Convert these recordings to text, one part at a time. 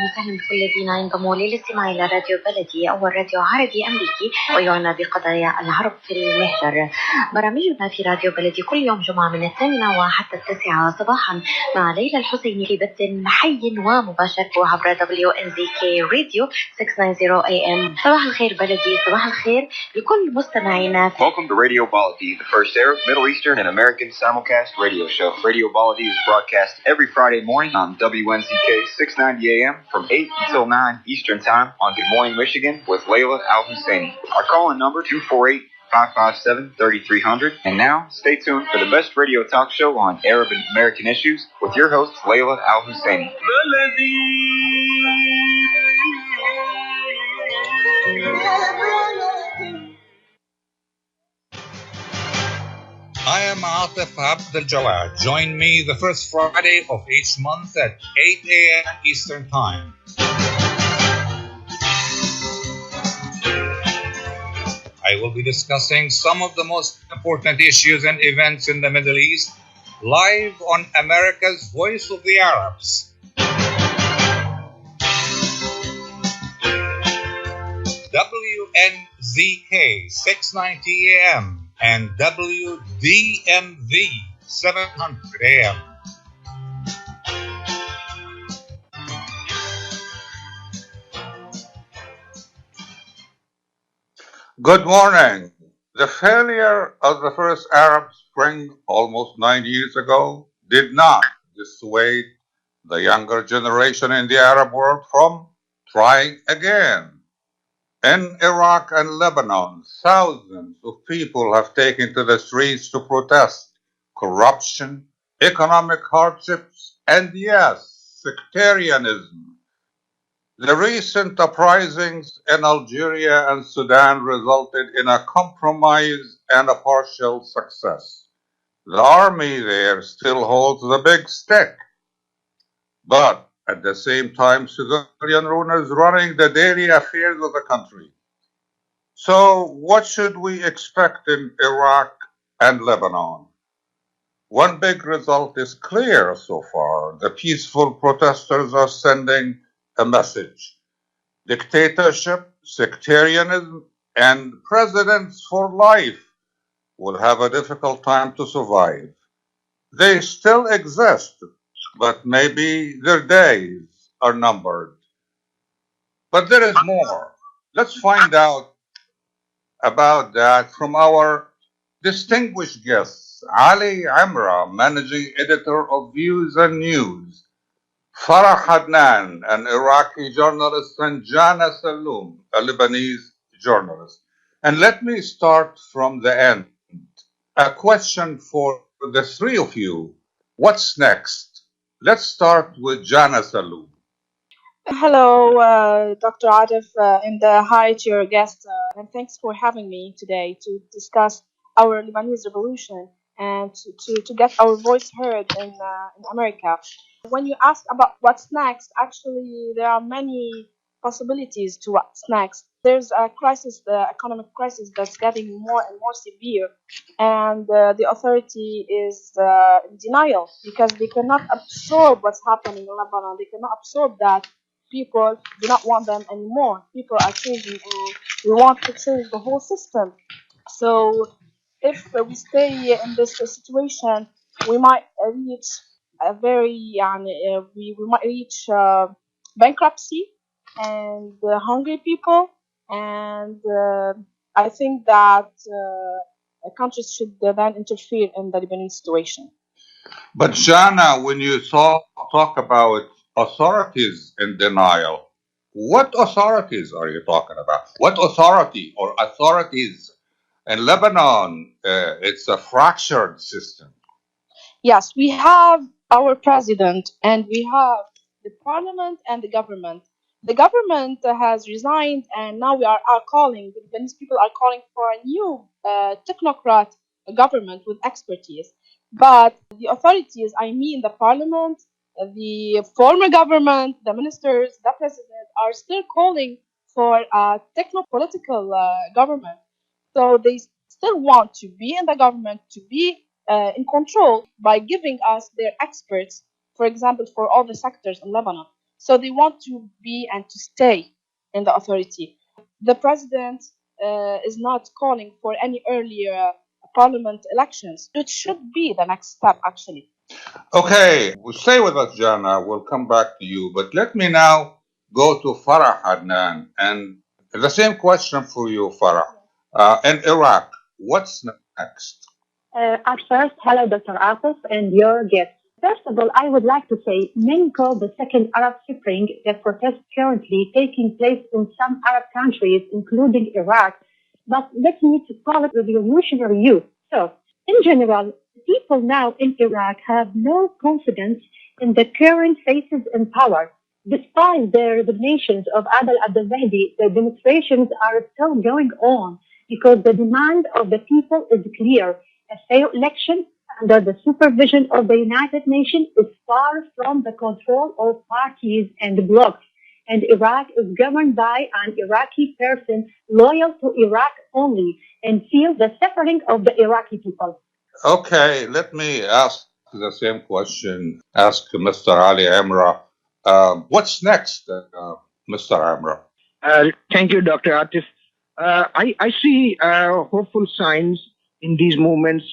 وسهلا بكل الذين ينضموا للاستماع إلى راديو بلدي، أول راديو عربي أمريكي ويعنى بقضايا العرب في المهجر. برامجنا في راديو بلدي كل يوم جمعة من 8 وحتى 9 صباحا مع ليلى الحسيني في بث حي ومباشر عبر WNZK راديو 690 AM. صباح الخير بلدي، صباح الخير لكل مستمعينا. Welcome to Radio Baladi, the first Arab, Middle Eastern, and American simulcast radio show. Radio Baladi is broadcast every Friday morning on WNZK 690 AM from 8 until 9 Eastern Time on Good Morning Michigan with Layla Al-Husseini. Our call-in number 248-557-3300. And now, stay tuned for the best radio talk show on Arab and American issues with your host, Layla Al-Husseini. I am Atif Abdel Jawad. Join me the first Friday of each month at 8 a.m. Eastern Time. I will be discussing some of the most important issues and events in the Middle East live on America's Voice of the Arabs. WNZK 690 AM and WDMV 700 AM. Good morning. The failure of the first Arab Spring almost 9 years ago did not dissuade the younger generation in the Arab world from trying again. In Iraq and Lebanon, thousands of people have taken to the streets to protest corruption, economic hardships, and yes, sectarianism. The recent uprisings in Algeria and Sudan resulted in a compromise and a partial success. The army there still holds the big stick, but at the same time, civilian rulers running the daily affairs of the country. So, what should we expect in Iraq and Lebanon? One big result is clear so far. The peaceful protesters are sending a message. Dictatorship, sectarianism, and presidents for life will have a difficult time to survive. They still exist, but maybe their days are numbered. But there is more. Let's find out about that from our distinguished guests, Ali Amra, Managing Editor of Views and News, Farah Hadnan, an Iraqi journalist, and Jana Saloom, a Lebanese journalist. And let me start from the end. A question for the three of you. What's next? Let's start with Jana Saloom. Hello, Dr. Atif, and hi to your guest, and thanks for having me today to discuss our Lebanese revolution and to get our voice heard in America. When you ask about what's next, actually there are many possibilities to what's next. There's a crisis, the economic crisis that's getting more and more severe, and the authority is in denial because they cannot absorb what's happening in Lebanon. They cannot absorb that people do not want them anymore. People are changing, and we want to change the whole system. So if we stay in this situation, we might reach a very we might reach bankruptcy and hungry people, and I think that countries should then interfere in the Lebanese situation. But Jana, when you talk about authorities in denial, what authorities are you talking about? What authority or authorities? In Lebanon, it's a fractured system. Yes, we have our president and we have the parliament and the government. The government has resigned, and now we are calling, the Lebanese people are calling for a new technocrat government with expertise. But the authorities, I mean the parliament, the former government, the ministers, the president, are still calling for a techno-political government. So they still want to be in the government, to be in control by giving us their experts, for example, for all the sectors in Lebanon. So they want to be and to stay in the authority. The president is not calling for any earlier parliament elections. It should be the next step, actually. Okay, stay with us, Jana. We'll come back to you. But let me now go to Farah Adnan. And the same question for you, Farah. In Iraq, what's next? At first, hello, Dr. Atif and your guests. First of all, I would like to say many call the second Arab Spring, the protest currently taking place in some Arab countries, including Iraq, but let me to call it revolutionary youth. So, in general, people now in Iraq have no confidence in the current faces in power. Despite the resignations of Adel Abdel-Mahdi, the demonstrations are still going on because the demand of the people is clear. A fair election under the supervision of the United Nations is far from the control of parties and blocs, and Iraq is governed by an Iraqi person loyal to Iraq only and feels the suffering of the Iraqi people. Okay, let me ask the same question. Ask Mr. Ali Amra. What's next, Mr. Amra? Thank you, Dr. Atif. I see hopeful signs in these movements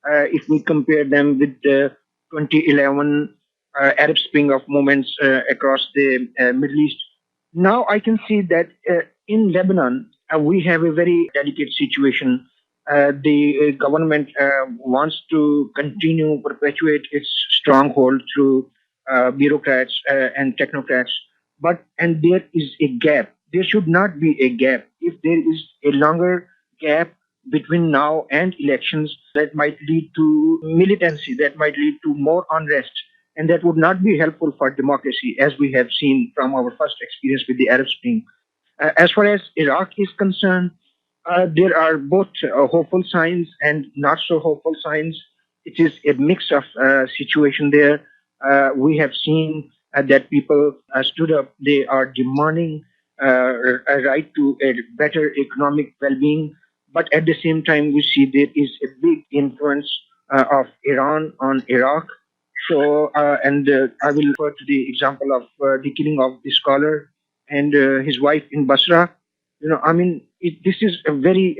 if we compare them with the 2011 Arab Spring of movements across the Middle East. Now I can see that in Lebanon, we have a very delicate situation. The government wants to continue, perpetuate its stronghold through bureaucrats and technocrats. And there is a gap. There should not be a gap. If there is a longer gap between now and elections, that might lead to militancy, that might lead to more unrest, and that would not be helpful for democracy, as we have seen from our first experience with the Arab Spring. As far as Iraq is concerned, there are both hopeful signs and not so hopeful signs. It is a mix of situation there. We have seen that people stood up. They are demanding a right to a better economic well-being. But at the same time, we see there is a big influence of Iran on Iraq. So, I will refer to the example of the killing of the scholar and his wife in Basra. This is a very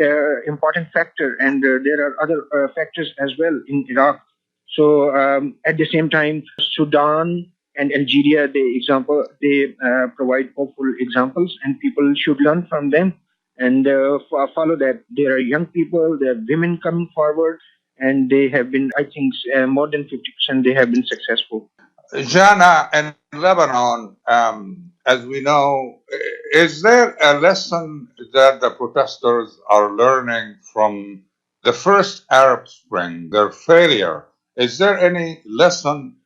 important factor, and there are other factors as well in Iraq. So, at the same time, Sudan and Algeria, they provide hopeful examples, and people should learn from them and follow that. There are young people, there are women coming forward, and they have been, I think, more than 50%, they have been successful. Jana, in Lebanon, as we know, is there a lesson that the protesters are learning from the first Arab Spring, their failure? Is there any lesson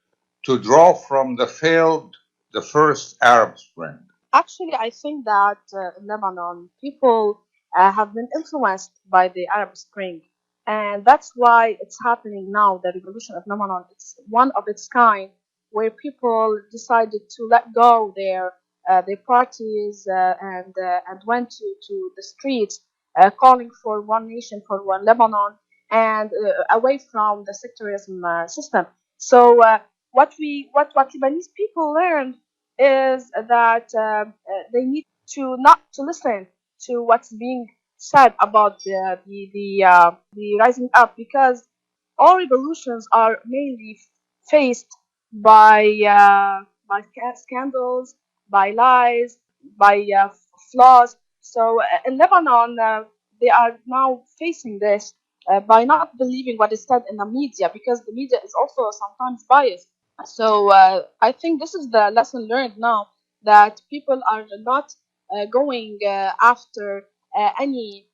to draw from the first Arab Spring? Actually, I think that in Lebanon, people have been influenced by the Arab Spring. And that's why it's happening now. The revolution of Lebanon, it's one of its kind, where people decided to let go their parties and went to the streets, calling for one nation, for one Lebanon, and away from the sectarism system. So what Lebanese people learned is that they need to not to listen to what's being said about the rising up, because all revolutions are mainly faced by scandals, by lies, by flaws. So in Lebanon, they are now facing this by not believing what is said in the media, because the media is also sometimes biased. So I think this is the lesson learned now, that people are not going after any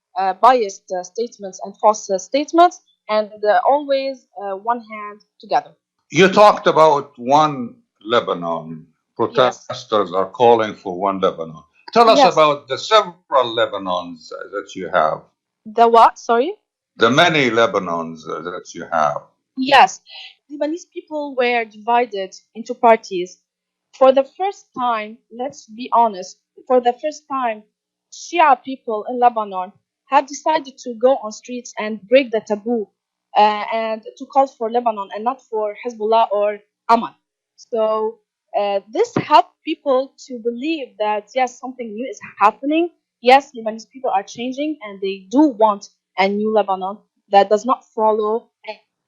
biased statements and false statements, and always one hand together. You talked about one Lebanon. Protesters are calling for one Lebanon. Tell us about the several Lebanons that you have. The what? Sorry? The many Lebanons that you have. Yes. Lebanese people were divided into parties. For the first time, let's be honest, for the first time, Shia people in Lebanon have decided to go on streets and break the taboo and to call for Lebanon and not for Hezbollah or Amal. So this helped people to believe that yes, something new is happening. Yes, Lebanese people are changing, and they do want a new Lebanon that does not follow.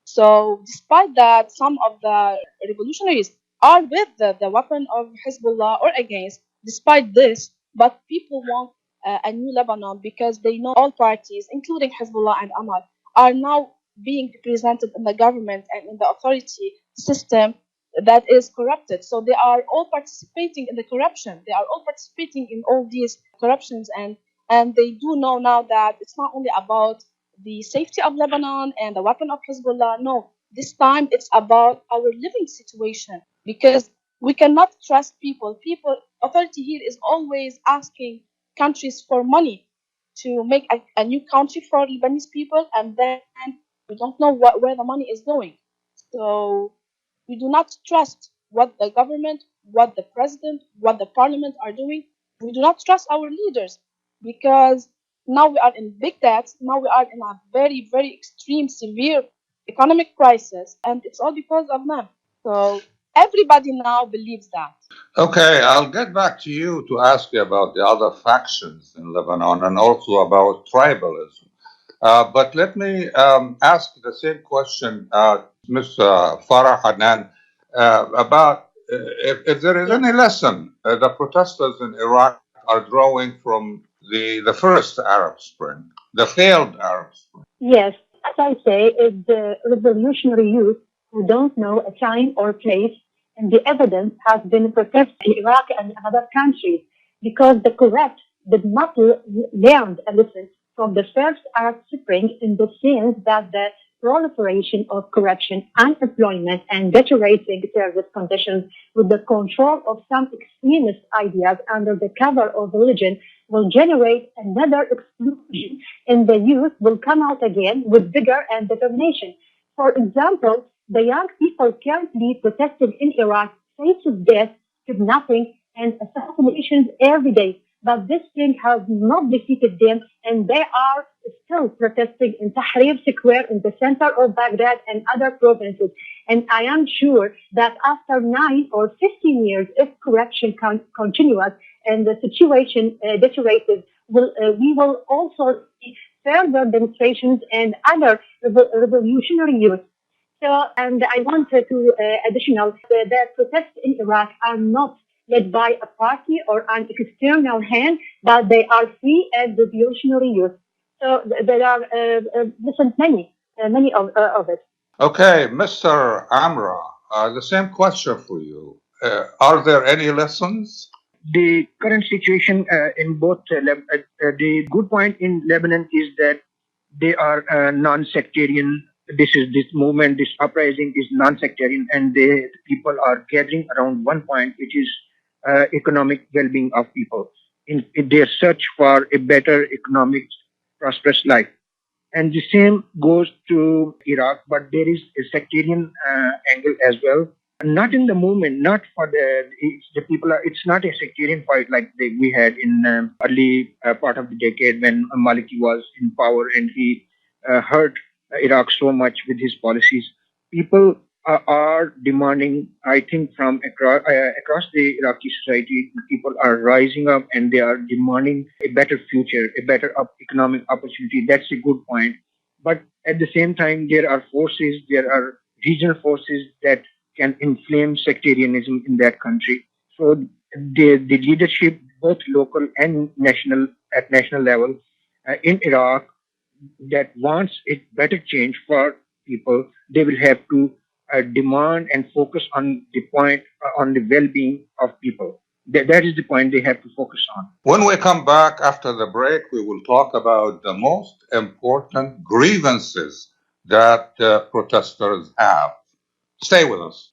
So, despite that, some of the revolutionaries are with the weapon of Hezbollah or against. Despite this, but people want a new Lebanon because they know all parties, including Hezbollah and Amal, are now being represented in the government and in the authority system that is corrupted. So they are all participating in the corruption. They are all participating in all these corruptions, and they do know now that it's not only about the safety of Lebanon and the weapon of Hezbollah. No, this time it's about our living situation because we cannot trust people. Authority here is always asking countries for money to make a new country for Lebanese people, and then we don't know where the money is going. So we do not trust what the government, what the president, what the parliament are doing. We do not trust our leaders because now we are in big debt. Now we are in a very, very extreme, severe economic crisis, and it's all because of them. So everybody now believes that. Okay, I'll get back to you to ask you about the other factions in Lebanon and also about tribalism. But let me ask the same question, Ms. Farah Hanan, about if there is any lesson the protesters in Iraq are drawing from the first Arab Spring, the failed Arab Spring. Yes, as I say, it's the revolutionary youth who don't know a time or place, and the evidence has been protested in Iraq and other countries because the corrupt did not learn a lesson from the first Arab Spring in the sense that the proliferation of corruption, unemployment, and deteriorating service conditions with the control of some extremist ideas under the cover of religion will generate another explosion, and the youth will come out again with vigor and determination. For example, the young people currently protesting in Iraq faces death, kidnapping, and assassinations every day. But this thing has not defeated them, and they are still protesting in Tahrir Square in the center of Baghdad and other provinces. And I am sure that after 9 or 15 years, if corruption continues and the situation deteriorates, we will also see further demonstrations and other revolutionary youth. So, and I wanted to additional, the protests in Iraq are not led by a party or an external hand, but they are free and revolutionary youth. So there are many of it. Okay, Mr. Amra, the same question for you. Are there any lessons? The current situation in both, the good point in Lebanon is that they are non-sectarian. This movement, this uprising is non-sectarian, and the people are gathering around one point, which is economic well-being of people in their search for a better economic, prosperous life. And the same goes to Iraq, but there is a sectarian angle as well. Not in the movement, not for the people. It's not a sectarian fight like we had in early part of the decade when Maliki was in power and he hurt Iraq so much with his policies. People are demanding, I think, from across the Iraqi society, people are rising up and they are demanding a better future, a better economic opportunity. That's a good point. But at the same time, there are regional forces that can inflame sectarianism in that country. So the leadership, both local and national, at national level in Iraq, that wants a better change for people, they will have to demand and focus on the point on the well-being of people. That is the point they have to focus on. When we come back after the break, we will talk about the most important grievances that protesters have. Stay with us.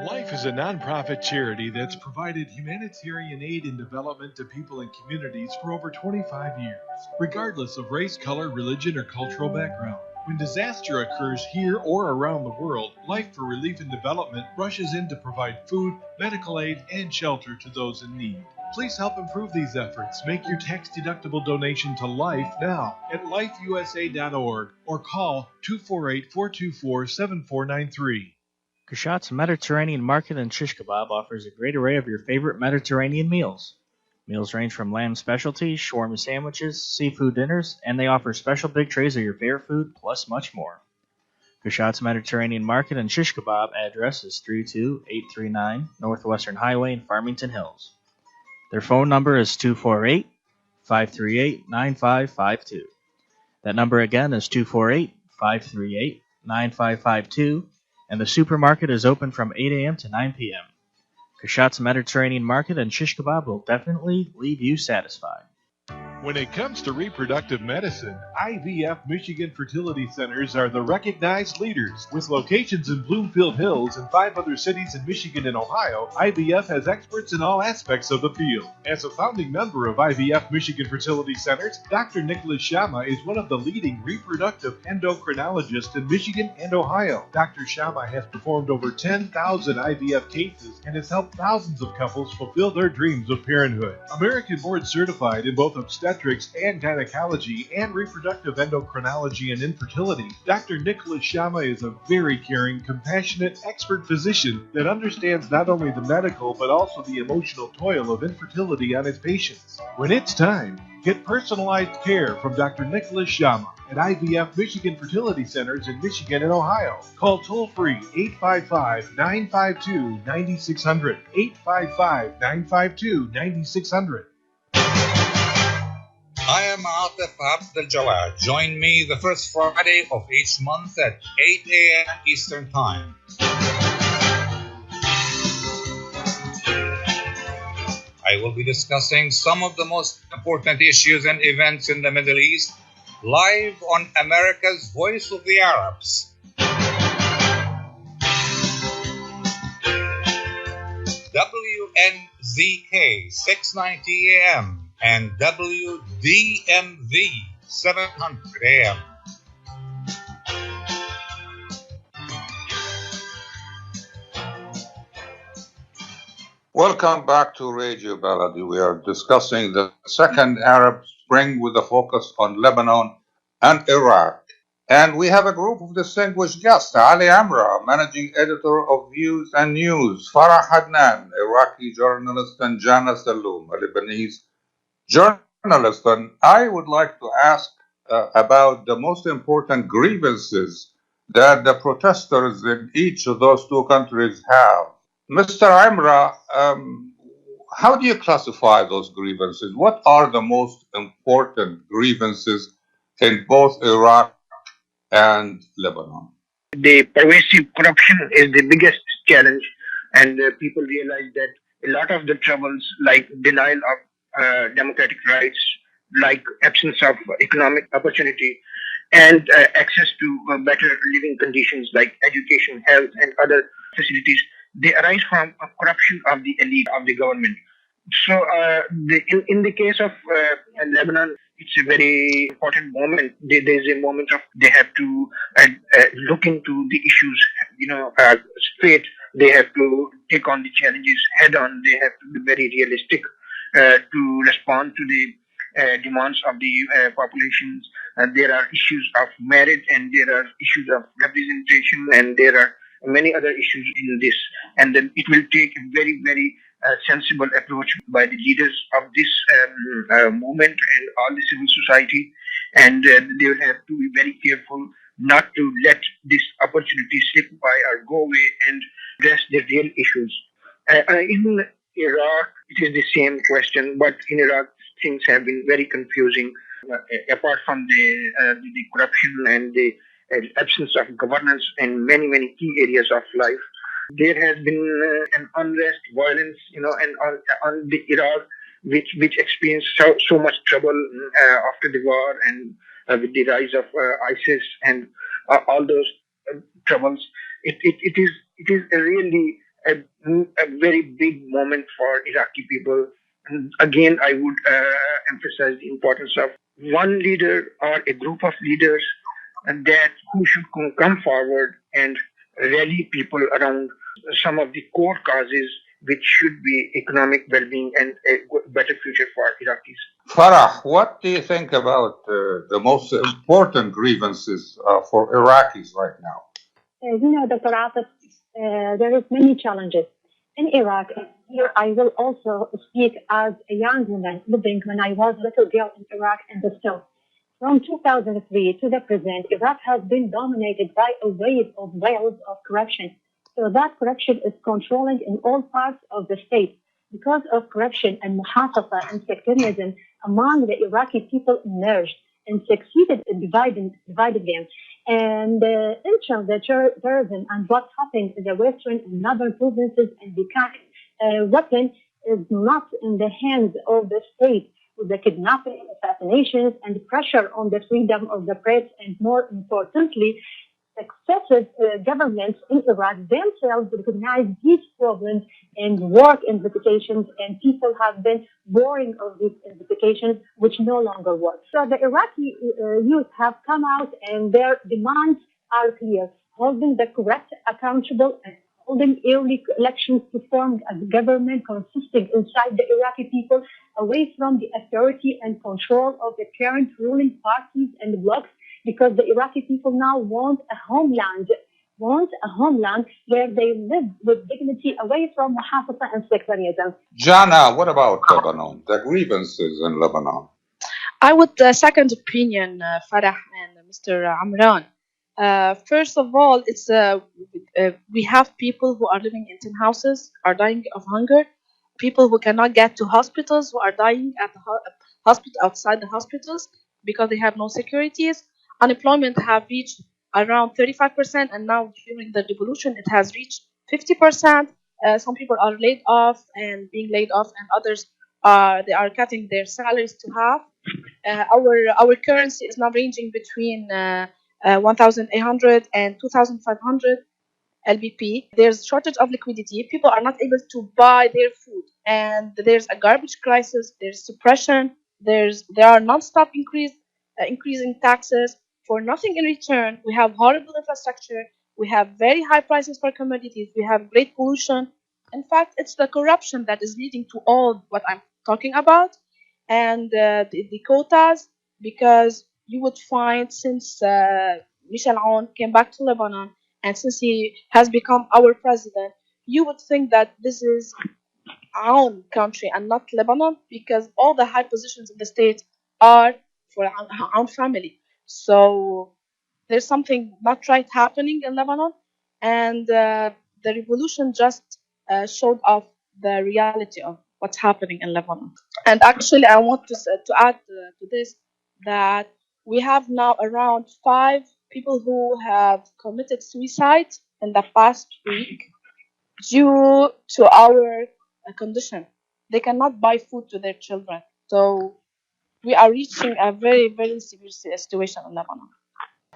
Life is a nonprofit charity that's provided humanitarian aid and development to people and communities for over 25 years, regardless of race, color, religion, or cultural background. When disaster occurs here or around the world, Life for Relief and Development rushes in to provide food, medical aid, and shelter to those in need. Please help improve these efforts. Make your tax-deductible donation to Life now at lifeusa.org or call 248-424-7493. Kashat's Mediterranean Market and Shish Kebab offers a great array of your favorite Mediterranean meals. Meals range from lamb specialties, shawarma sandwiches, seafood dinners, and they offer special big trays of your favorite food, plus much more. Kashat's Mediterranean Market and Shish Kebab address is 32839 Northwestern Highway in Farmington Hills. Their phone number is 248-538-9552. That number again is 248-538-9552, and the supermarket is open from 8 a.m. to 9 p.m. Kashat's Mediterranean Market and Shish Kebab will definitely leave you satisfied. When it comes to reproductive medicine, IVF Michigan Fertility Centers are the recognized leaders. With locations in Bloomfield Hills and 5 other cities in Michigan and Ohio, IVF has experts in all aspects of the field. As a founding member of IVF Michigan Fertility Centers, Dr. Nicholas Shama is one of the leading reproductive endocrinologists in Michigan and Ohio. Dr. Shama has performed over 10,000 IVF cases and has helped thousands of couples fulfill their dreams of parenthood. American board certified in both obstetrics and gynecology and reproductive endocrinology and infertility, Dr. Nicholas Shama is a very caring, compassionate, expert physician that understands not only the medical but also the emotional toil of infertility on his patients. When it's time, get personalized care from Dr. Nicholas Shama at IVF Michigan Fertility Centers in Michigan and Ohio. Call toll-free 855-952-9600, 855-952-9600. I am Atif Abdel-Jawad. Join me the first Friday of each month at 8 a.m. Eastern Time. I will be discussing some of the most important issues and events in the Middle East live on America's Voice of the Arabs. WNZK 690 AM and WDMV 700 AM. Welcome back to Radio Baladi. We are discussing the second Arab Spring with a focus on Lebanon and Iraq. And we have a group of distinguished guests: Ali Amra, managing editor of Views and News; Farah Hadnan, Iraqi journalist; and Jana Saloom, a Lebanese journalist. And I would like to ask about the most important grievances that the protesters in each of those two countries have. Mr. Amra, how do you classify those grievances? What are the most important grievances in both Iraq and Lebanon? The pervasive corruption is the biggest challenge, and people realize that a lot of the troubles, like denial of democratic rights, like absence of economic opportunity, and access to better living conditions like education, health, and other facilities, they arise from corruption of the elite of the government. So, in the case of Lebanon, it's a very important moment. There's a moment of they have to look into the issues, straight. They have to take on the challenges head on. They have to be very realistic to respond to the demands of the populations. There are issues of merit, and there are issues of representation, and there are many other issues in this. And then it will take a very, very sensible approach by the leaders of this movement and all the civil society. And they will have to be very careful not to let this opportunity slip by or go away and address the real issues. In Iraq, it is the same question, but in Iraq, things have been very confusing. Apart from the corruption and the absence of governance in many, many key areas of life, there has been an unrest, violence, and on the Iraq, which experienced so much trouble after the war, and with the rise of ISIS and all those troubles. It is really a very big moment for Iraqi people. And again, I would emphasize the importance of one leader or a group of leaders that who should come forward and rally people around some of the core causes, which should be economic well-being and a better future for Iraqis. Farah, what do you think about the most important grievances for Iraqis right now? Dr. Atif, there is many challenges. In Iraq, here I will also speak as a young woman living when I was a little girl in Iraq and the South. From 2003 to the present, Iraq has been dominated by a wave of waves of corruption. So that corruption is controlling in all parts of the state. Because of corruption and muhafaza and sectarianism among the Iraqi people emerged and succeeded in dividing them. And the terrorism and what happened in the western and northern provinces and became weapon is not in the hands of the state, with the kidnapping, assassinations, and pressure on the freedom of the press, and more importantly, successive governments in Iraq themselves recognize these problems and work investigations, and people have been boring of these investigations, which no longer work. So the Iraqi youth have come out, and their demands are clear: holding the corrupt accountable and holding early elections to form a government consisting inside the Iraqi people, away from the authority and control of the current ruling parties and blocs, because the Iraqi people now want a homeland where they live with dignity, away from muhafaza and sectarianism. Jana, what about Lebanon? The grievances in Lebanon? I would second opinion, Farah and Mr. Amran. First of all, it's we have people who are living in tin houses, are dying of hunger. People who cannot get to hospitals, who are dying at the hospital outside the hospitals because they have no securities. Unemployment have reached around 35%, and now during the revolution it has reached 50%. Some people are laid off and being laid off, and others they are cutting their salaries to half. Our currency is now ranging between 1,800 and 2,500 LBP. There's shortage of liquidity. People are not able to buy their food, and there's a garbage crisis. There's suppression. There are non-stop increasing taxes for nothing in return. We have horrible infrastructure. We have very high prices for commodities. We have great pollution. In fact, it's the corruption that is leading to all what I'm talking about, and the quotas, because you would find since Michel Aoun came back to Lebanon, and since he has become our president, you would think that this is our own country and not Lebanon, because all the high positions in the state are for our own family. So there's something not right happening in Lebanon, and the revolution just showed off the reality of what's happening in Lebanon. And actually, I want to add to this that we have now around 5 people who have committed suicide in the past week due to our condition. They cannot buy food to their children. So we are reaching a very, very severe situation in Lebanon.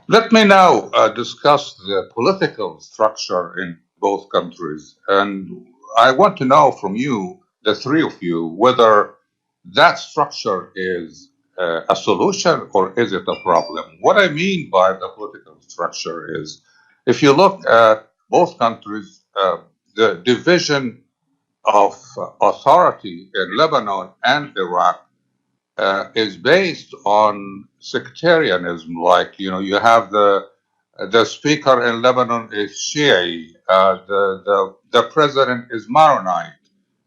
Let me now discuss the political structure in both countries. And I want to know from you, the three of you, whether that structure is a solution or is it a problem? What I mean by the political structure is, if you look at both countries, the division of authority in Lebanon and Iraq is based on sectarianism. Like, you have the speaker in Lebanon is Shi'i, the president is Maronite,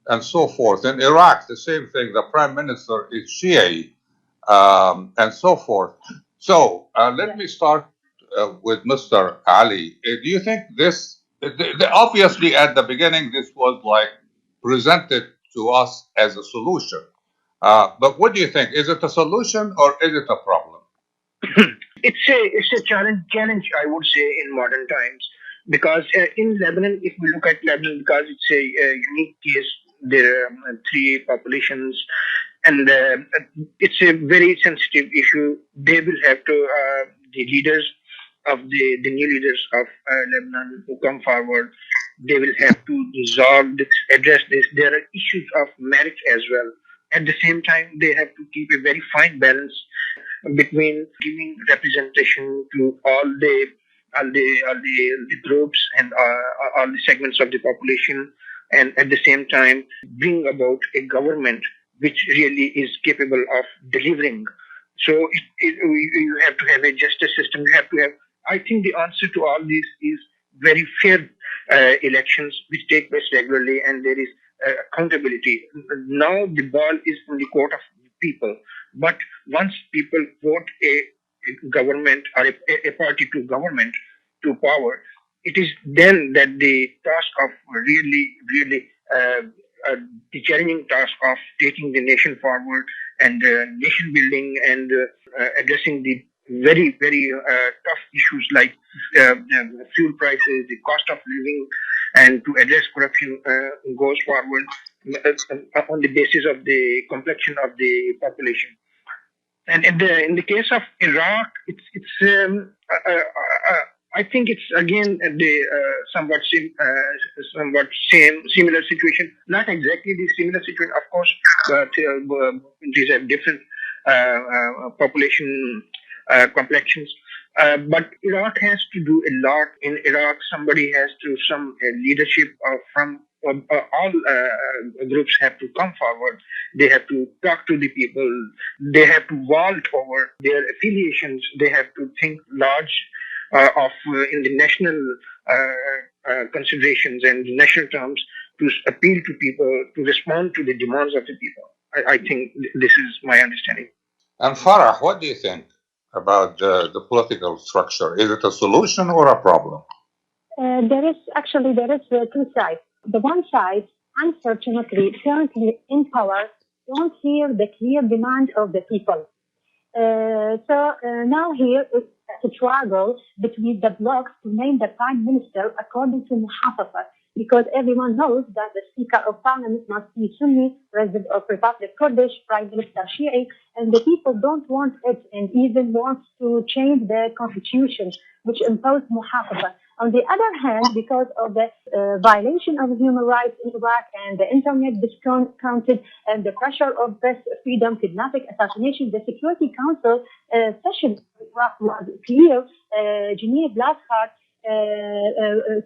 and so forth. In Iraq, the same thing. The prime minister is Shi'i, and so forth. So let me start with Mr. Ali. Do you think this? Obviously, at the beginning, this was like presented to us as a solution. But what do you think? Is it a solution or is it a problem? It's a challenge, I would say, in modern times, because in Lebanon, if we look at Lebanon, because it's a unique case, there are 3 populations, and it's a very sensitive issue. They will have to the leaders of the new leaders of Lebanon who come forward, they will have to resolve this, address this. There are issues of marriage as well. At the same time, they have to keep a very fine balance between giving representation to all the groups and all the segments of the population, and at the same time bring about a government which really is capable of delivering. So you have to have a justice system. You have to have. I think the answer to all this is very fair elections which take place regularly, and there is accountability. Now the ball is in the court of people. But once people vote a government or a party to government to power, it is then that the task of really the challenging task of taking the nation forward and nation building and addressing the very tough issues like fuel prices, the cost of living, and to address corruption goes forward on the basis of the complexion of the population. And in the case of Iraq, I think it's again the somewhat similar situation. Not exactly the similar situation, of course, but these are different population complexions. But Iraq has to do a lot. In Iraq, somebody has to some leadership from all groups have to come forward. They have to talk to the people. They have to vault over their affiliations. They have to think large in the national considerations and national terms to appeal to people, to respond to the demands of the people. I think this is my understanding. And Farah, what do you think about the political structure? Is it a solution or a problem? There is two sides. The one side, unfortunately, currently in power, don't hear the clear demand of the people. Now here is a struggle between the blocs to name the prime minister according to Muhafaza, because everyone knows that the Speaker of Parliament must be Sunni, President of Republic Kurdish, Prime Minister Shi'i, and the people don't want it and even want to change the constitution, which imposed Muhafaza. On the other hand, because of the violation of human rights in Iraq and the internet discounted and the pressure of press freedom, kidnapping, assassination, the Security Council session was clear. Geneva Blaschart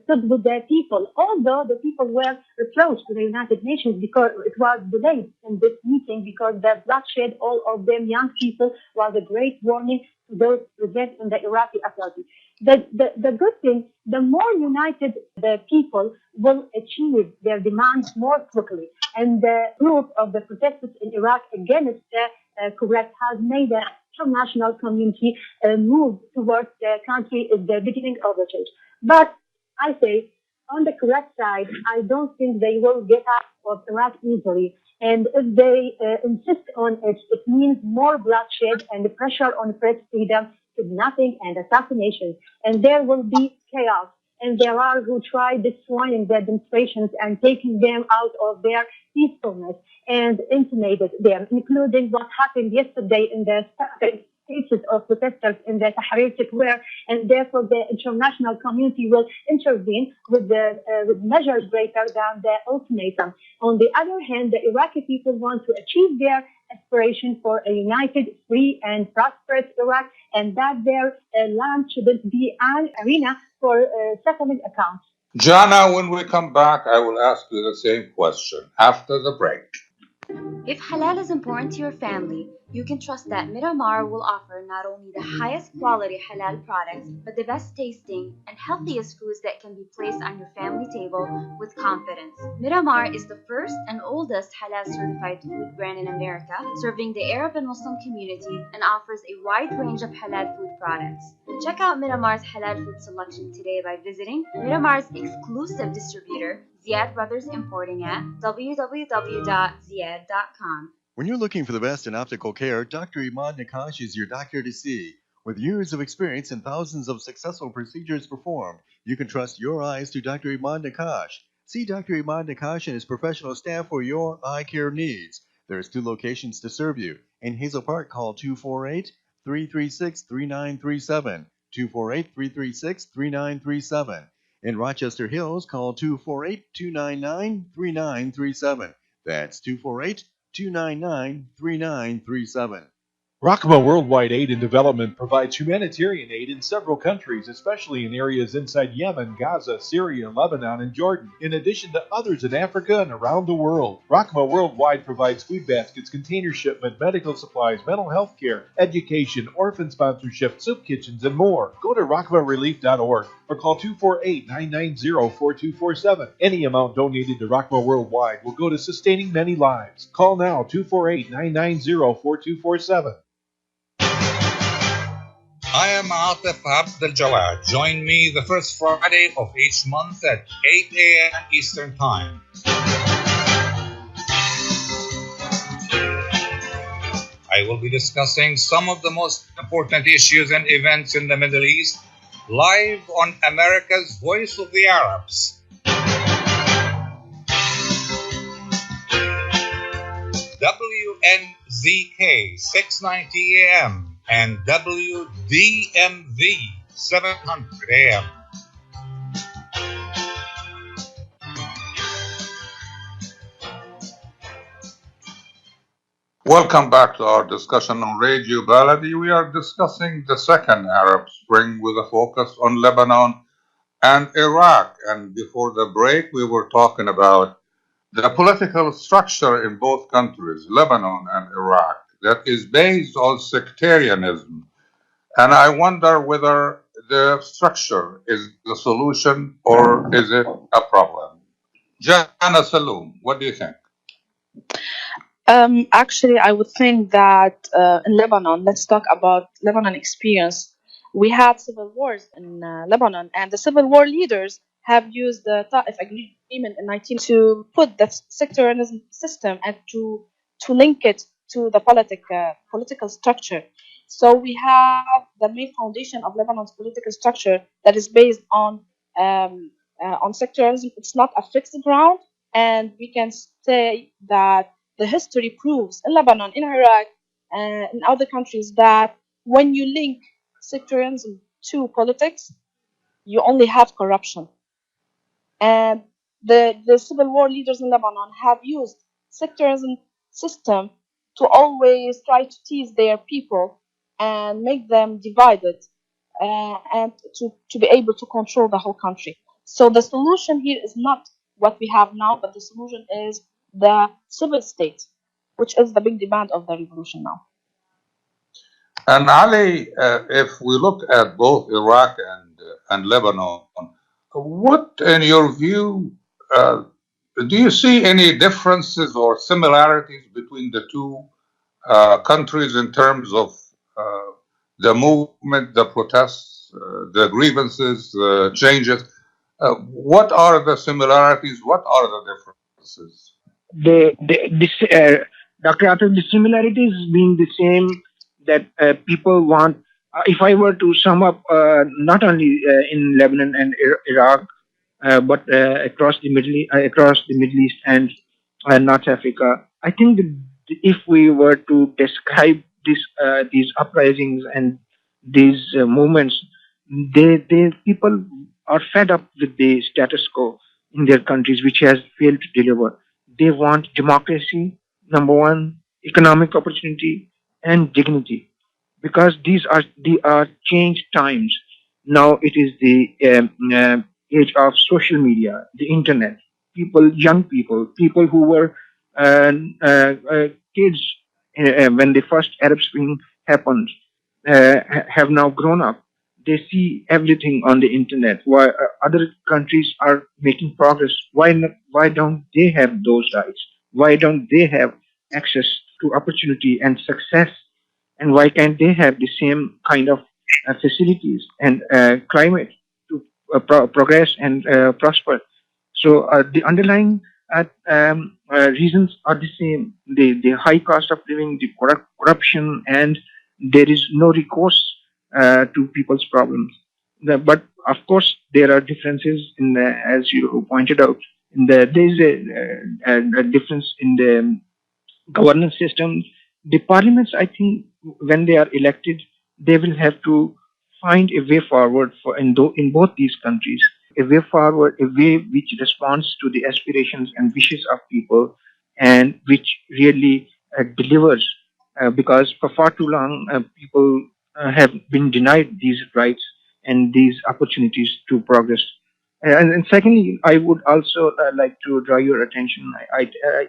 stood with the people, although the people were reproached to the United Nations because it was delayed in this meeting because the bloodshed, all of them young people, was a great warning to those present in the Iraqi authority. The good thing, the more united the people will achieve their demands more quickly. And the group of the protesters in Iraq against the correct has made the international community move towards the country at the beginning of the change. But I say, on the correct side, I don't think they will get out of Iraq easily. And if they insist on it, it means more bloodshed and the pressure on press freedom, kidnapping and assassination. And there will be chaos. And there are who try destroying the demonstrations and taking them out of their peacefulness and intimidated them, including what happened yesterday in the cases of protesters in the Tahrir Square. And therefore, the international community will intervene with measures greater than the ultimatum. On the other hand, the Iraqi people want to achieve their aspiration for a united, free, and prosperous Iraq, and that their land shouldn't be an arena for settlement accounts. Jana, when we come back, I will ask you the same question after the break. If halal is important to your family, you can trust that Miramar will offer not only the highest quality halal products, but the best tasting and healthiest foods that can be placed on your family table with confidence. Miramar is the first and oldest halal certified food brand in America, serving the Arab and Muslim community, and offers a wide range of halal food products. Check out Miramar's halal food selection today by visiting Miramar's exclusive distributor, Ziad Brothers Importing at www.ziad.com. When you're looking for the best in optical care, Dr. Imad Naqash is your doctor to see. With years of experience and thousands of successful procedures performed, you can trust your eyes to Dr. Imad Naqash. See Dr. Imad Naqash and his professional staff for your eye care needs. There's 2 locations to serve you. In Hazel Park, call 248-336-3937. 248-336-3937. In Rochester Hills, call 248-299-3937. That's 248-299-3937. Rahma Worldwide Aid and Development provides humanitarian aid in several countries, especially in areas inside Yemen, Gaza, Syria, Lebanon, and Jordan, in addition to others in Africa and around the world. Rahma Worldwide provides food baskets, container shipment, medical supplies, mental health care, education, orphan sponsorship, soup kitchens, and more. Go to rahmarelief.org or call 248-990-4247. Any amount donated to Rahma Worldwide will go to sustaining many lives. Call now, 248-990-4247. I am Atif Abdel Jawad. Join me the first Friday of each month at 8 a.m. Eastern Time. I will be discussing some of the most important issues and events in the Middle East live on America's Voice of the Arabs. WNZK 690 AM and WDMV 700 AM. Welcome back to our discussion on Radio Baladi. We are discussing the second Arab Spring with a focus on Lebanon and Iraq. And before the break, we were talking about the political structure in both countries, Lebanon and Iraq, that is based on sectarianism. And I wonder whether the structure is the solution or is it a problem? Jana Saloom, what do you think? Actually, I would think that in Lebanon, let's talk about Lebanon experience. We had civil wars in Lebanon, and the civil war leaders have used the Ta'if Agreement in 19 to put the sectarianism system and to link it to the political structure. So we have the main foundation of Lebanon's political structure that is based on sectarianism. It's not a fixed ground, and we can say that the history proves in Lebanon, in Iraq, and in other countries that when you link sectarianism to politics, you only have corruption. And the civil war leaders in Lebanon have used sectarianism system to always try to tease their people and make them divided and to be able to control the whole country. So the solution here is not what we have now, but the solution is the civil state, which is the big demand of the revolution now. And Ali, if we look at both Iraq and Lebanon, what, in your view, do you see any differences or similarities between the two countries in terms of the movement, the protests, the grievances, the changes? What are the similarities? What are the differences? Dr. Atif, the similarities being the same that people want. If I were to sum up, not only in Lebanon and Iraq, but across the Middle East and North Africa, I think that if we were to describe these uprisings and these movements, people are fed up with the status quo in their countries, which has failed to deliver. They want democracy, number one, economic opportunity, and dignity, because these are changed times. Now it is the age of social media, the internet. Young people who were kids when the first Arab Spring happened, have now grown up. They see everything on the internet. Why other countries are making progress? Why don't they have those rights? Why don't they have access to opportunity and success? And why can't they have the same kind of facilities and climate to progress and prosper? So the underlying reasons are the same: the high cost of living, the corruption, and there is no recourse to people's problems. But of course, there are differences in as you pointed out. There is a difference in the governance systems. The parliaments, I think, when they are elected, they will have to find a way forward in both these countries, a way forward, a way which responds to the aspirations and wishes of people, and which really delivers because for far too long people have been denied these rights and these opportunities to progress. And secondly, I would also like to draw your attention,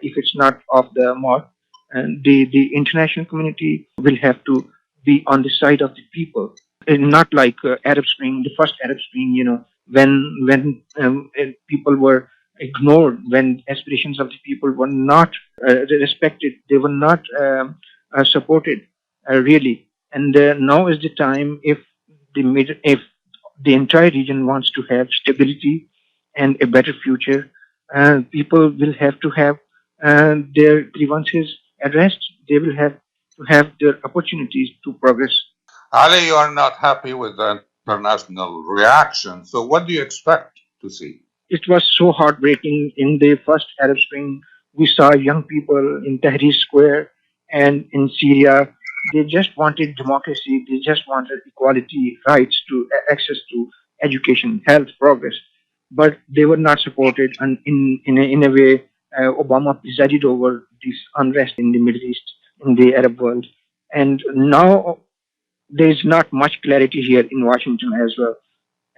if it's not off the mark, and the international community will have to be on the side of the people, and not like Arab Spring, the first Arab Spring, when people were ignored, when aspirations of the people were not respected, they were not supported really. And now is the time, if the entire region wants to have stability and a better future, people will have to have their grievances addressed. They will have to have their opportunities to progress. Ali, you are not happy with the international reaction. So what do you expect to see? It was so heartbreaking. In the first Arab Spring, we saw young people in Tahrir Square and in Syria. They just wanted democracy. They just wanted equality, rights to access to education, health, progress. But they were not supported. And in a way, Obama presided over this unrest in the Middle East, in the Arab world. And now there is not much clarity here in Washington as well,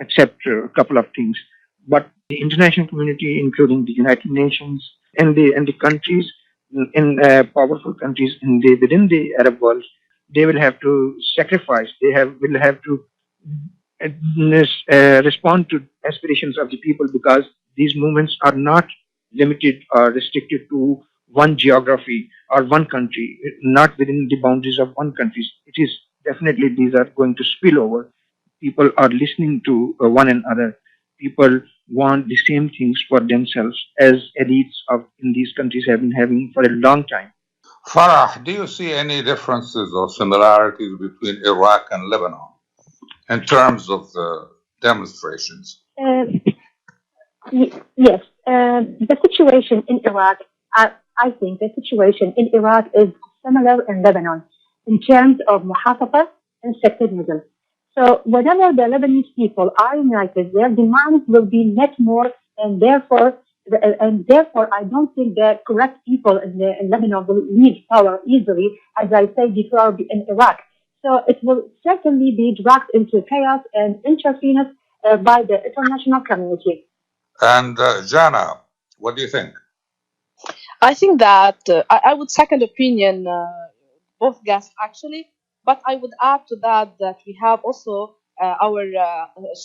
except a couple of things. But the international community, including the United Nations and the countries, in powerful countries within the Arab world, they will have to sacrifice. Will have to respond to aspirations of the people, because these movements are not limited or restricted to one geography or one country, not within the boundaries of one country. It is definitely, these are going to spill over. People are listening to one another. People want the same things for themselves as elites in these countries have been having for a long time. Farah, do you see any differences or similarities between Iraq and Lebanon in terms of the demonstrations? Yes. The situation in Iraq, I think the situation in Iraq is similar in Lebanon in terms of muhafaza and sectarianism. So whenever the Lebanese people are united, their demands will be met more, and therefore I don't think the correct people in Lebanon will leave power easily, as I said before, in Iraq. So it will certainly be dragged into chaos and interference by the international community. And Jana, what do you think? I think that I would second opinion both guests actually, but I would add to that we have also our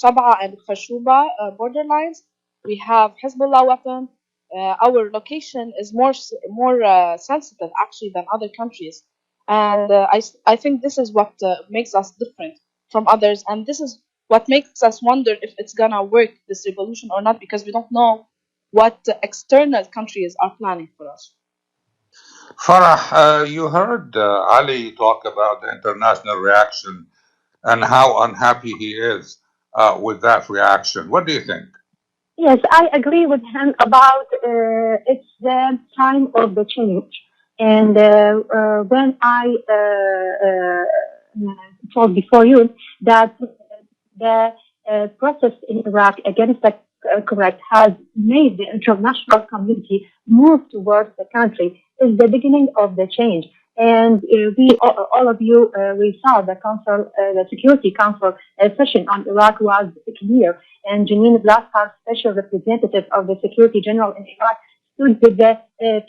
Sab'a and Khashuba borderlines. We have Hezbollah weapon. Our location is more sensitive actually than other countries, and I think this is what makes us different from others, and this is what makes us wonder if it's gonna work, this revolution, or not, because we don't know what external countries are planning for us. Farah, you heard Ali talk about the international reaction and how unhappy he is with that reaction. What do you think? Yes, I agree with him about it's the time of the change. And when I told before you that the process in Iraq against the correct has made the international community move towards the country is the beginning of the change. And all of you, we saw the council, the Security Council session on Iraq was clear. And Janine Blaskar, special representative of the Security General in Iraq, stood with the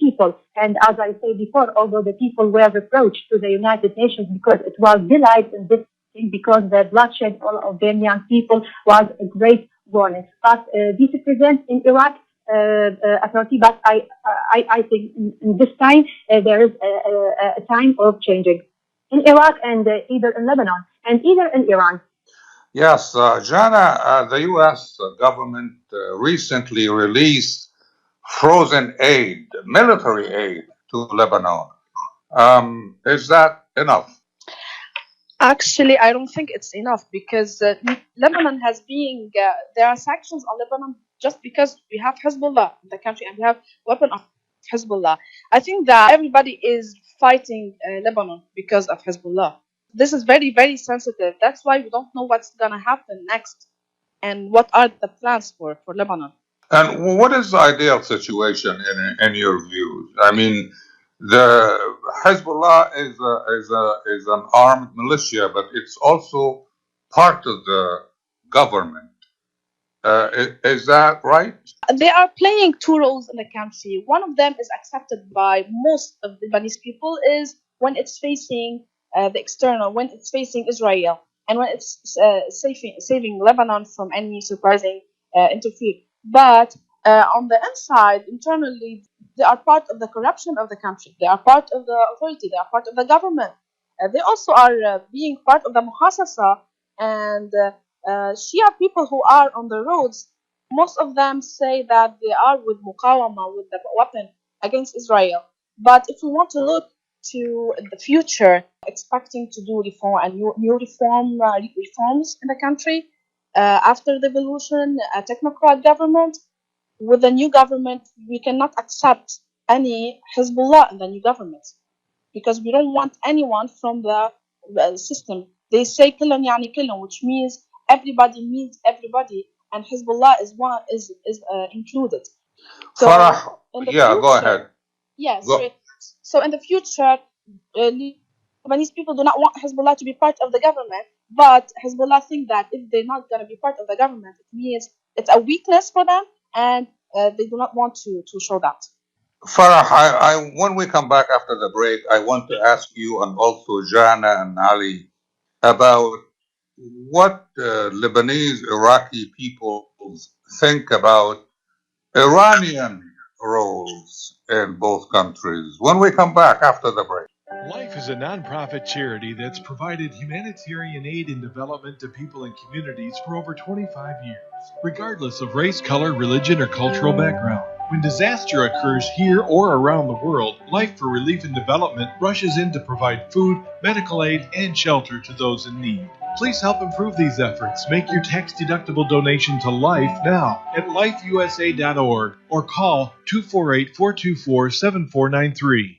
people. And as I said before, although the people were reproached to the United Nations because it was delayed in this thing, because the bloodshed of Albanian people was a great warning. But this represents in Iraq authority, but I think in this time there is a time of changing in Iraq and either in Lebanon and either in Iran. Yes, Jana, the U.S. government recently released frozen aid, military aid to Lebanon. Is that enough? Actually, I don't think it's enough, because Lebanon has been, there are sanctions on Lebanon just because we have Hezbollah in the country and we have weapon of Hezbollah. I think that everybody is fighting Lebanon because of Hezbollah. This is very, very sensitive. That's why we don't know what's going to happen next and what are the plans for Lebanon. And what is the ideal situation in your view? I mean, The Hezbollah is an armed militia, but it's also part of the government. Is that right? They are playing two roles in the country. One of them is accepted by most of the Lebanese people is when it's facing the external, when it's facing Israel, and when it's saving Lebanon from any surprising interfere. But on the inside, internally, they are part of the corruption of the country. They are part of the authority. They are part of the government. They also are being part of the muhassasa and Shia people who are on the roads. Most of them say that they are with Muqawama, with the weapon against Israel. But if we want to look to the future, expecting to do reform and new reforms in the country after the evolution, a technocrat government. With the new government, we cannot accept any Hezbollah in the new government because we don't want anyone from the system. They say "كلهم يعني كلهم," which means everybody means everybody, and Hezbollah is included. So Farah, in the yeah, future, go ahead. yes. Go. So in the future, Lebanese people do not want Hezbollah to be part of the government, but Hezbollah think that if they're not going to be part of the government, it means it's a weakness for them, and they do not want to show that. Farah, when we come back after the break, I want to ask you and also Jana and Ali about what Lebanese Iraqi people think about Iranian roles in both countries when we come back after the break. Life is a nonprofit charity that's provided humanitarian aid and development to people and communities for over 25 years, regardless of race, color, religion, or cultural background. When disaster occurs here or around the world, Life for Relief and Development rushes in to provide food, medical aid, and shelter to those in need. Please help improve these efforts. Make your tax-deductible donation to Life now at lifeusa.org or call 248-424-7493.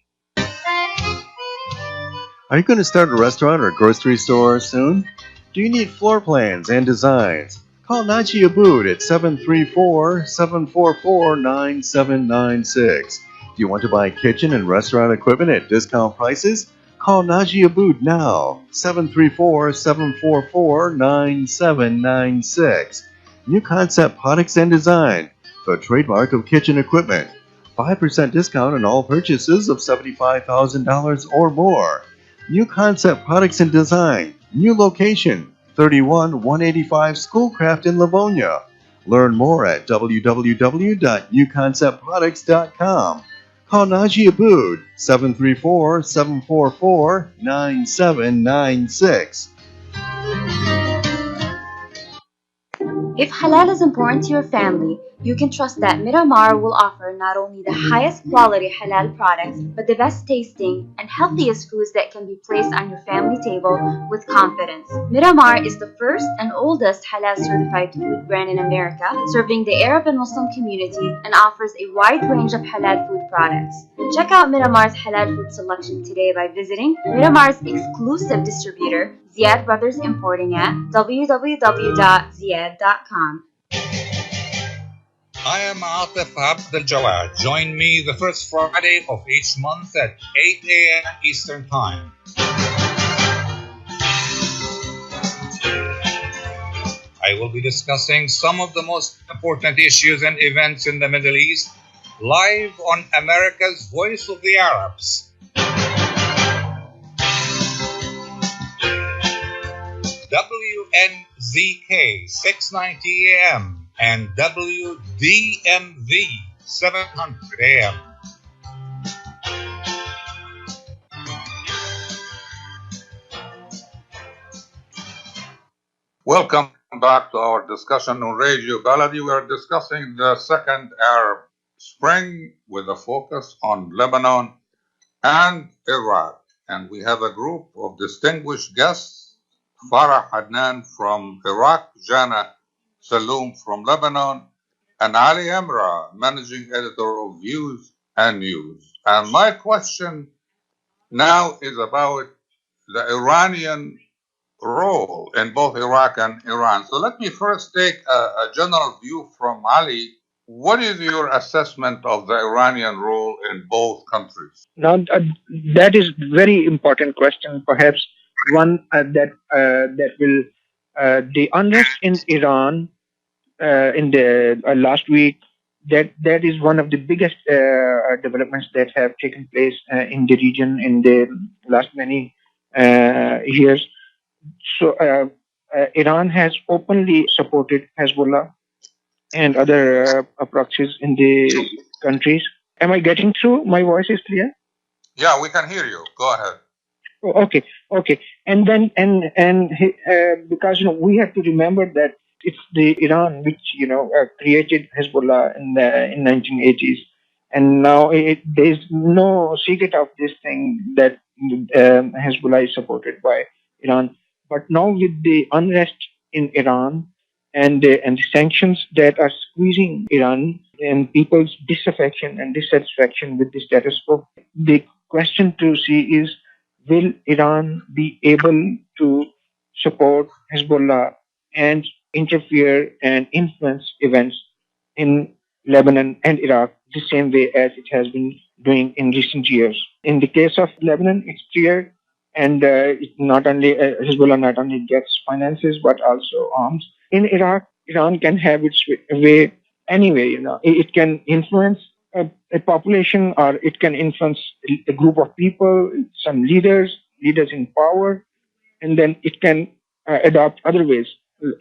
Are you going to start a restaurant or grocery store soon? Do you need floor plans and designs? Call Naji Abood at 734-744-9796. Do you want to buy kitchen and restaurant equipment at discount prices? Call Naji Abood now, 734-744-9796. New Concept Products and Design, the trademark of kitchen equipment. 5% discount on all purchases of $75,000 or more. New Concept Products and Design, new location, 31185 Schoolcraft in Livonia. Learn more at www.newconceptproducts.com. Call Naji Abood, 734-744-9796. If halal is important to your family, you can trust that Miramar will offer not only the highest quality halal products, but the best tasting and healthiest foods that can be placed on your family table with confidence. Miramar is the first and oldest halal certified food brand in America, serving the Arab and Muslim community and offers a wide range of halal food products. Check out Miramar's halal food selection today by visiting Miramar's exclusive distributor, Ziad Brothers Importing at www.ziad.com. I am Atif Abdel Jawad. Join me the first Friday of each month at 8 a.m. Eastern Time. I will be discussing some of the most important issues and events in the Middle East live on America's Voice of the Arabs. WNZK 690 AM and WDMV 700 AM. Welcome back to our discussion on Radio Baladi. We are discussing the second Arab Spring with a focus on Lebanon and Iraq. And we have a group of distinguished guests, Farah Adnan from Iraq, Jana Saloom from Lebanon, and Ali Emra, managing editor of Views and News. And my question now is about the Iranian role in both Iraq and Iran. So let me first take a general view from Ali. What is your assessment of the Iranian role in both countries? Now, that is very important question. Perhaps one that will the unrest in Iran in the last week. That is one of the biggest developments that have taken place in the region in the last many years. So Iran has openly supported Hezbollah and other proxies in the countries. Am I getting through? My voice is clear? Yeah, we can hear you. Go ahead. Oh, okay. And then because we have to remember that it's the Iran which created Hezbollah in 1980s, and now there is no secret of this thing that Hezbollah is supported by Iran. But now with the unrest in Iran and the sanctions that are squeezing Iran and people's disaffection and dissatisfaction with the status quo, the question to see is, will Iran be able to support Hezbollah and interfere and influence events in Lebanon and Iraq the same way as it has been doing in recent years? In the case of Lebanon, it's clear, and Hezbollah not only gets finances but also arms. In Iraq, Iran can have its way anyway. It can influence a population, or it can influence a group of people, some leaders in power, and then it can adopt other ways,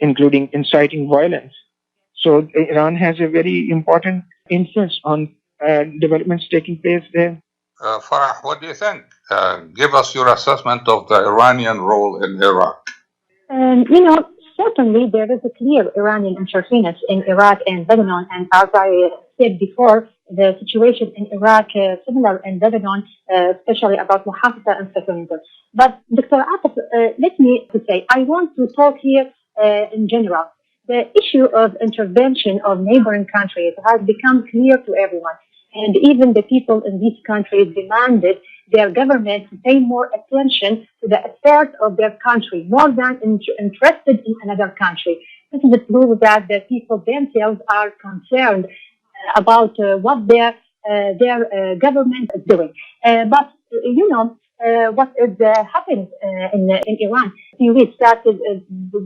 including inciting violence. So Iran has a very important influence on developments taking place there. Farah, what do you think? Give us your assessment of the Iranian role in Iraq. Certainly there is a clear Iranian interference in Iraq and Lebanon, and as I said before, the situation in Iraq similar in Lebanon, especially about Muhafaza and settlement. But Dr. Atif, let me say, I want to talk here in general. The issue of intervention of neighboring countries has become clear to everyone, and even the people in these countries demanded their government to pay more attention to the affairs of their country, more than interested in another country. This is a proof that the people themselves are concerned about what their government is doing. But what is happened in Iran? We started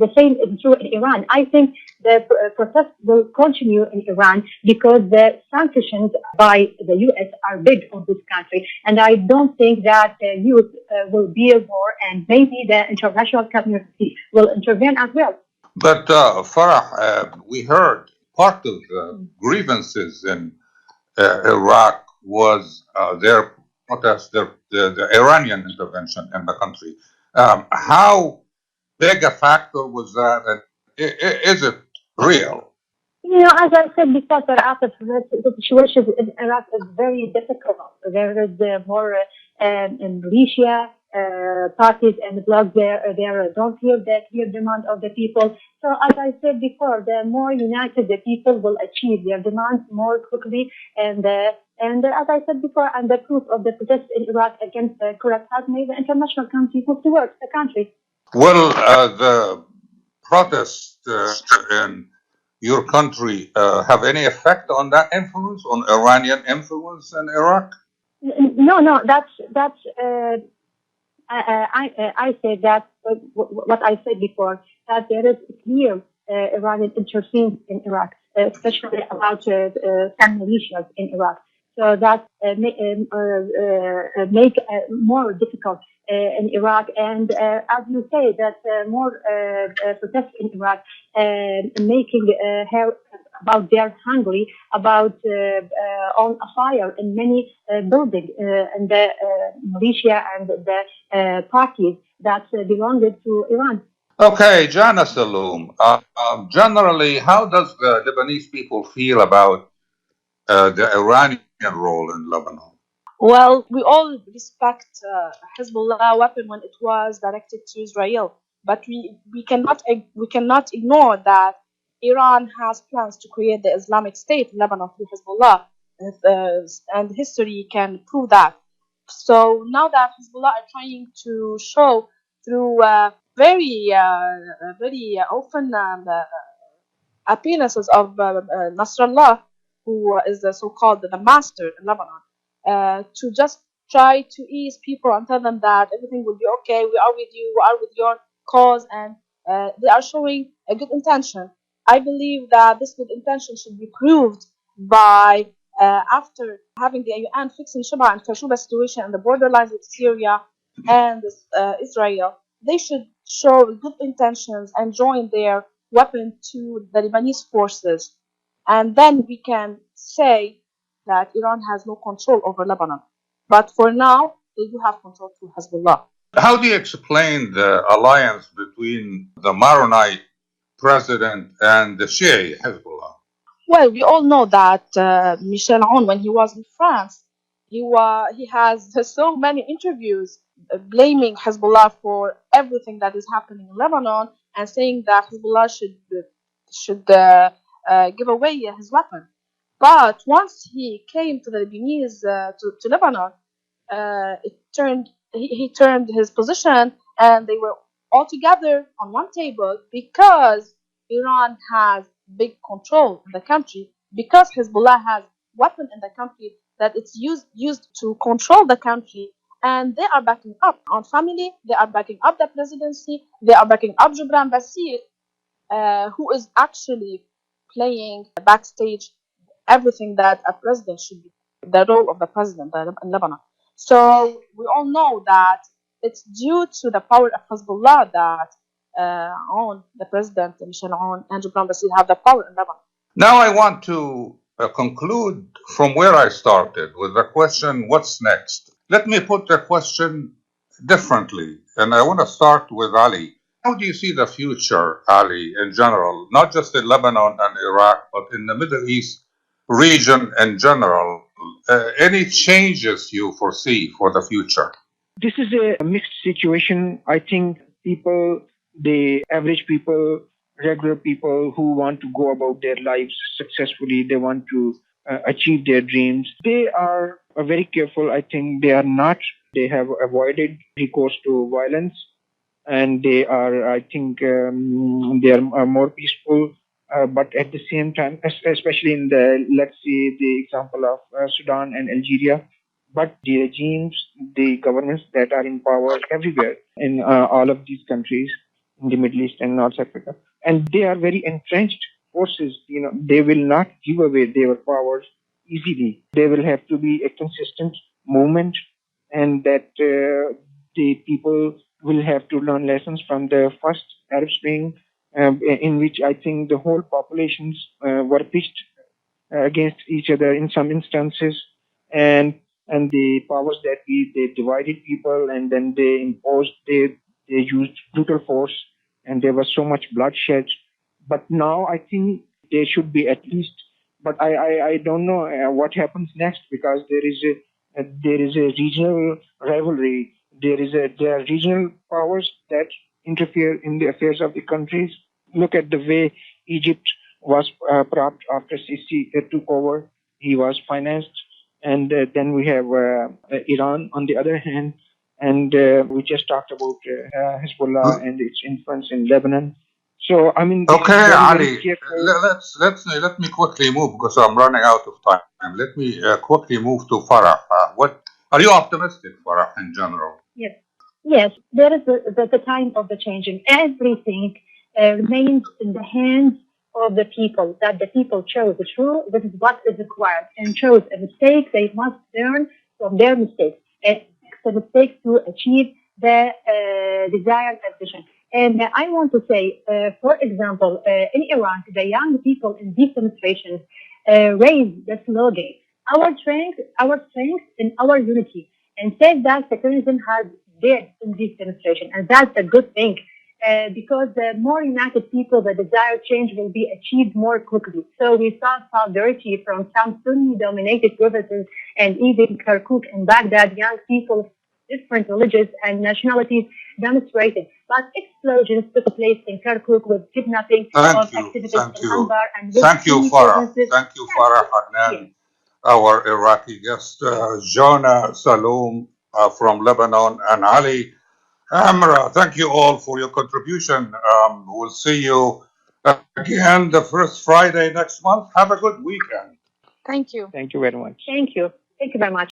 the same is true in Iran. I think the protests will continue in Iran because the sanctions by the U.S. are big on this country, and I don't think that the youth will bear more, and maybe the international community will intervene as well. But Farah, we heard part of the grievances in Iraq was their protest, the Iranian intervention in the country. How big a factor was that, and is it real? As I said before, the situation in Iraq is very difficult. There is more militia parties and blocs there don't hear the clear demand of the people. So as I said before, the more united the people will achieve their demands more quickly. And as I said before, and the proof of the protests in Iraq against the corrupt has made the international community move towards the country. Will the protests in your country have any effect on that influence, on Iranian influence in Iraq? No, that's I said that what I said before, that there is clear Iranian interference in Iraq, especially about some militias in Iraq. So that make more difficult in Iraq, and as you say, that more protests in Iraq, making about they're hungry about on a fire in many buildings and the militia and the parties that belonged to Iran. Okay, Jana Saloom. Generally, how does the Lebanese people feel about the Iranian role in Lebanon? Well, we all respect Hezbollah weapon when it was directed to Israel, but we cannot ignore that Iran has plans to create the Islamic State in Lebanon through Hezbollah, and history can prove that. So now that Hezbollah are trying to show through very often appearances of Nasrallah who is the so-called the master in Lebanon, to just try to ease people and tell them that everything will be okay. We are with you. We are with your cause, and they are showing a good intention. I believe that this good intention should be proved by after having the UN fixing Shibha and Kashuba situation and the borderlines with Syria and Israel, they should show good intentions and join their weapon to the Lebanese forces. And then we can say that Iran has no control over Lebanon. But for now, they do have control through Hezbollah. How do you explain the alliance between the Maronite president and the Shi'i Hezbollah? Well, we all know that Michel Aoun, when he was in France, he has so many interviews blaming Hezbollah for everything that is happening in Lebanon and saying that Hezbollah should give away his weapon. But once he came to the Lebanese to Lebanon, he turned his position, and they were all together on one table because Iran has big control in the country, because Hezbollah has weapons in the country that it's used to control the country, and they are backing up on family, they are backing up the presidency, they are backing up Gibran Basir, who is actually playing backstage everything that a president should be, the role of the president in Lebanon. So we all know that it's due to the power of Hezbollah that the president, Michel Aoun, and Gibran Basir have the power in Lebanon. Now I want to conclude from where I started with the question, what's next? Let me put the question differently, and I want to start with Ali. How do you see the future, Ali, in general, not just in Lebanon and Iraq, but in the Middle East region in general? Any changes you foresee for the future? This is a mixed situation. I think people, the average people, regular people who want to go about their lives successfully, they want to achieve their dreams, they are very careful. I think they have avoided recourse to violence, and they are, I think, they are more peaceful. But at the same time, especially in let's see the example of Sudan and Algeria, but the regimes, the governments that are in power everywhere in all of these countries in the Middle East and North Africa, and they are very entrenched forces. They will not give away their powers easily. There will have to be a consistent movement, and that the people will have to learn lessons from the first Arab Spring, in which I think the whole populations were pitched against each other in some instances, and the powers that be, they divided people, and then they used brutal force, and there was so much bloodshed. But now I think there should be at least, but I don't know what happens next, because there is a regional rivalry. There are regional powers that interfere in the affairs of the countries. Look at the way Egypt was propped after Sisi took over. He was financed. And then we have Iran on the other hand. And we just talked about Hezbollah and its influence in Lebanon. So, I mean... Okay, Ali, let me quickly move, because I'm running out of time. Let me quickly move to Farah. Are you optimistic, Farah, in general? Yes, there is the time of the changing. Everything remains in the hands of the people, that the people chose. This is what is required, and chose a mistake. They must learn from their mistakes and fix the mistakes to achieve the desired vision. And I want to say, for example, in Iran, the young people in these demonstrations raised the slogan, our strength in our unity, and said that secularism has dead in this demonstration. And that's a good thing, because the more united people, the desired change will be achieved more quickly. So we saw solidarity from some Sunni-dominated provinces, and even Kirkuk and Baghdad, young people, different religions and nationalities demonstrated. But explosions took place in Kirkuk with kidnapping of activists in Anbar. And Thank you, Farah. Thank you, Farah Adnan, our Iraqi guest, Jona Saloom from Lebanon, and Ali Amra. Thank you all for your contribution. We'll see you again the first Friday next month. Have a good weekend. Thank you. Thank you very much. Thank you. Thank you very much.